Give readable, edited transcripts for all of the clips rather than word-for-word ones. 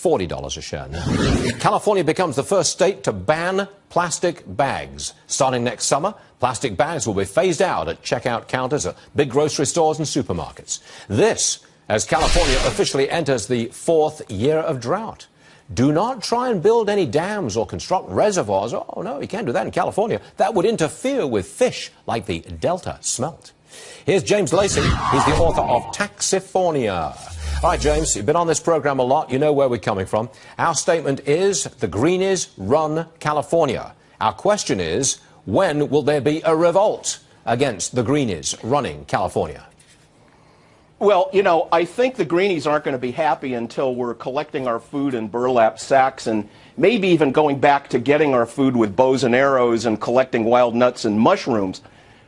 $40 a share now. California becomes the first state to ban plastic bags. Starting next summer, plastic bags will be phased out at checkout counters at big grocery stores and supermarkets. This as California officially enters the 4th year of drought. Do not try and build any dams or construct reservoirs. Oh, no, you can't do that in California. That would interfere with fish like the Delta smelt. Here's James Lacey. He's the author of Taxifornia. All right, James, you've been on this program a lot. You know where we're coming from. Our statement is the Greenies run California. Our question is, when will there be a revolt against the Greenies running California? Well, you know, I think the Greenies aren't going to be happy until we're collecting our food in burlap sacks and maybe even going back to getting our food with bows and arrows and collecting wild nuts and mushrooms.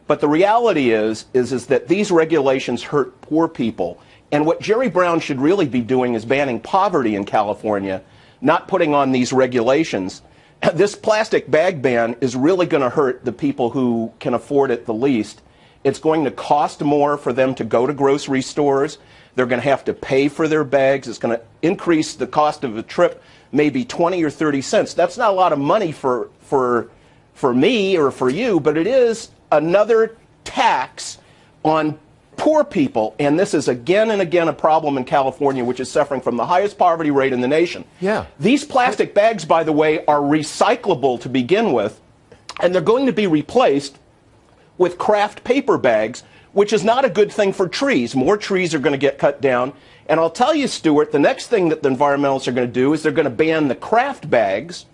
But the reality is that these regulations hurt poor people. And what Jerry Brown should really be doing is banning poverty in California, not putting on these regulations. This plastic bag ban is really going to hurt the people who can afford it the least. It's going to cost more for them to go to grocery stores. They're going to have to pay for their bags. It's going to increase the cost of a trip maybe 20 or 30 cents. That's not a lot of money for me or for you, but it is another tax on poor people. And this is again and again a problem in California, which is suffering from the highest poverty rate in the nation. Yeah. These plastic bags, by the way, are recyclable to begin with, and they're going to be replaced with craft paper bags, which is not a good thing for trees. More trees are going to get cut down. And I'll tell you, Stuart, the next thing that the environmentalists are going to do is they're going to ban the craft bags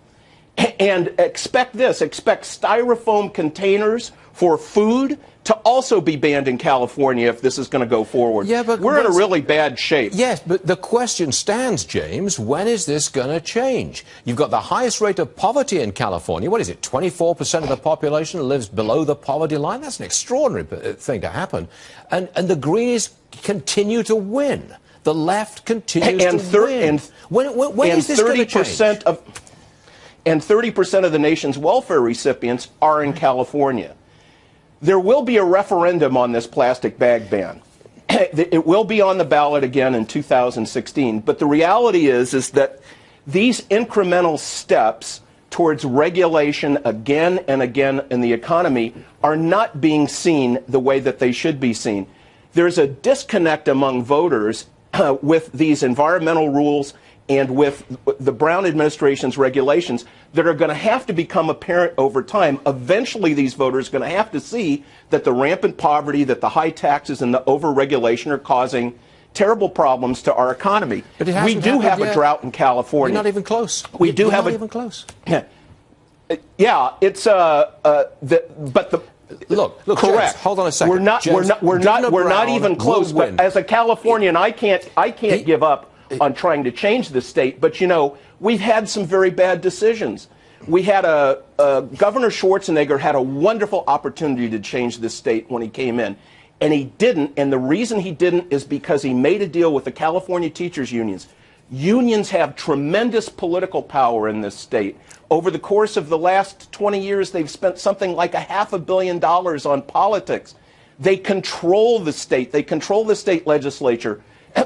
and expect styrofoam containers for food to also be banned in California if this is going to go forward. Yeah, but we're in a really bad shape. Yes, but the question stands, James, when is this going to change? You've got the highest rate of poverty in California. What is it, 24% of the population lives below the poverty line? That's an extraordinary thing to happen. And the Greens continue to win. The left continues to win. When is this going to change? And 30% of the nation's welfare recipients are in California. There will be a referendum on this plastic bag ban. It will be on the ballot again in 2016. But the reality is that these incremental steps towards regulation again and again in the economy are not being seen the way that they should be seen. There's a disconnect among voters with these environmental rules and with the Brown administration's regulations that are going to have to become apparent over time. Eventually, these voters are going to have to see that the rampant poverty, that the high taxes and the over-regulation are causing terrible problems to our economy. But we do have a drought in California. You're not even close. We do have not even close. Yeah, it's Look, correct. James, hold on a second. We're not even close. But as a Californian, I can't give up on trying to change the state. But, you know, we've had some very bad decisions. We had Governor Schwarzenegger had a wonderful opportunity to change this state when he came in, and he didn't. And the reason he didn't is because he made a deal with the California teachers unions. Unions have tremendous political power in this state. Over the course of the last 20 years, they've spent something like $500 million on politics. They control the state. They control the state legislature.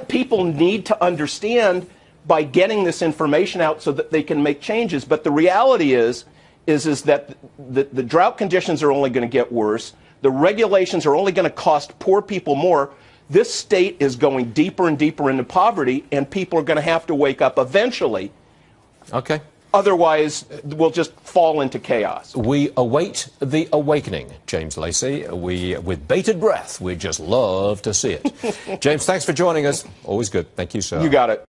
People need to understand by getting this information out so that they can make changes. But the reality is that the drought conditions are only going to get worse. The regulations are only going to cost poor people more. This state is going deeper and deeper into poverty, and people are going to have to wake up eventually. Okay. Otherwise, we'll just fall into chaos. We await the awakening, James Lacey. With bated breath, we'd just love to see it. James, thanks for joining us. Always good. Thank you, sir. You got it.